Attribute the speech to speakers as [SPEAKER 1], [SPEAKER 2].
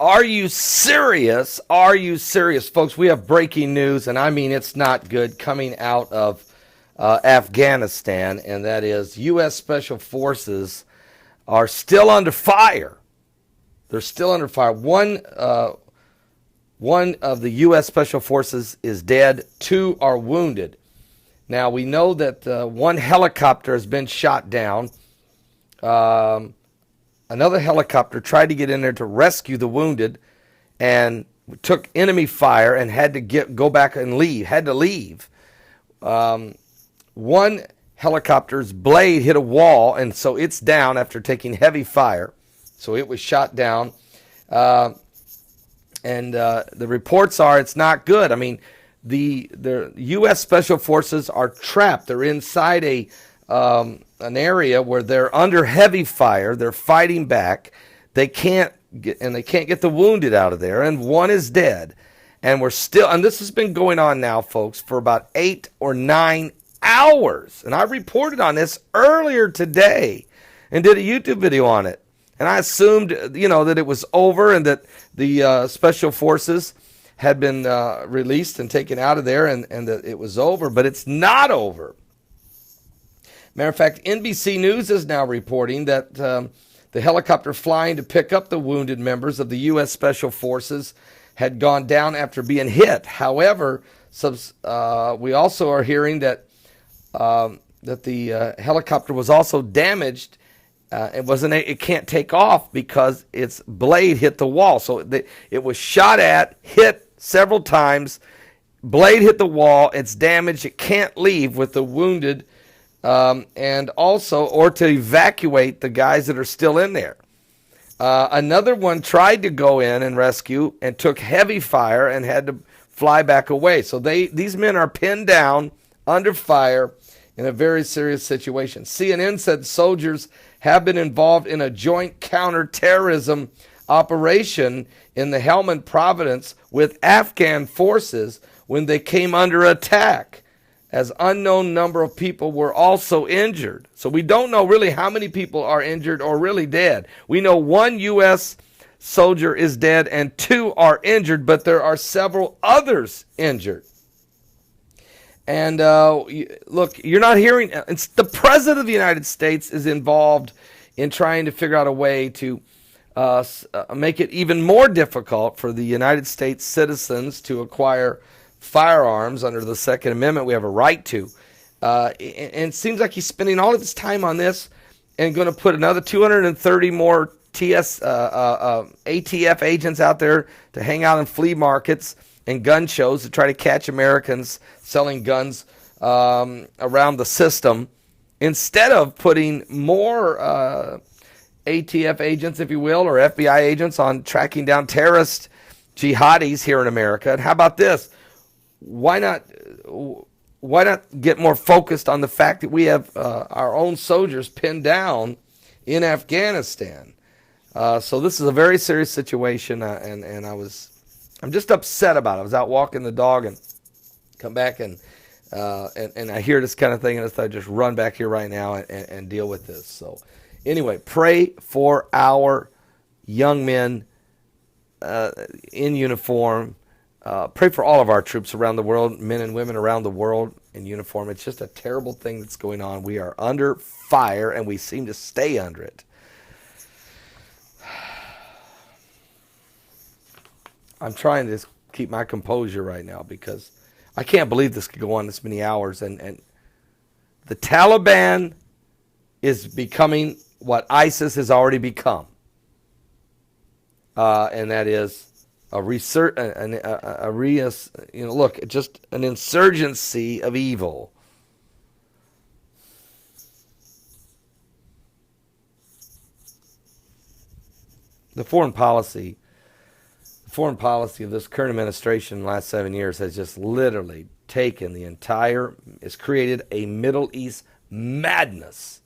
[SPEAKER 1] Are you serious? Are you serious, folks? We have breaking news, and I mean it's not good, coming out of Afghanistan, and that is U.S. Special Forces are still under fire. They're still under fire. One of the U.S. Special Forces is dead. 2 are wounded. Now, we know that one helicopter has been shot down. Another helicopter tried to get in there to rescue the wounded and took enemy fire and had to go back and leave, had to leave. One helicopter's blade hit a wall, and so it's down after taking heavy fire. So it was shot down. And the reports are it's not good. I mean, the U.S. Special Forces are trapped. They're inside an area where they're under heavy fire. They're fighting back. They can't get the wounded out of there, and one is dead. And this has been going on now, folks, for about 8 or 9 hours. And I reported on this earlier today and did a YouTube video on it. And I assumed, that it was over and that the Special Forces had been released and taken out of there and that it was over. But it's not over. Matter of fact, NBC News is now reporting that the helicopter flying to pick up the wounded members of the U.S. Special Forces had gone down after being hit. However, we also are hearing that the helicopter was also damaged. It can't take off because its blade hit the wall. So it was shot at, hit several times, blade hit the wall, it's damaged, it can't leave with the wounded, and also, or to evacuate the guys that are still in there. Another one tried to go in and rescue and took heavy fire and had to fly back away. So these men are pinned down under fire in a very serious situation. CNN said soldiers have been involved in a joint counterterrorism operation in the Helmand province with Afghan forces when they came under attack, as unknown number of people were also injured. So we don't know really how many people are injured or really dead. We know 1 U.S. soldier is dead and 2 are injured, but there are several others injured. And look, you're not hearing, it's the President of the United States is involved in trying to figure out a way to make it even more difficult for the United States citizens to acquire firearms under the Second Amendment. We have a right to. And it seems like he's spending all of his time on this and going to put another 230 more ATF agents out there to hang out in flea markets and gun shows to try to catch Americans selling guns around the system, instead of putting more ATF agents, if you will, or FBI agents on tracking down terrorist jihadis here in America. And how about this? Why not get more focused on the fact that we have our own soldiers pinned down in Afghanistan? So this is a very serious situation, and I'm just upset about it. I was out walking the dog and come back and I hear this kind of thing, and I just run back here right now and deal with this. So anyway, pray for our young men in uniform. Pray for all of our troops around the world, men and women around the world in uniform. It's just a terrible thing that's going on. We are under fire, and we seem to stay under it. I'm trying to just keep my composure right now because I can't believe this could go on this many hours. And the Taliban is becoming what ISIS has already become. And that is just an insurgency of evil. The foreign policy of this current administration in the last 7 years has just literally taken has created a Middle East madness.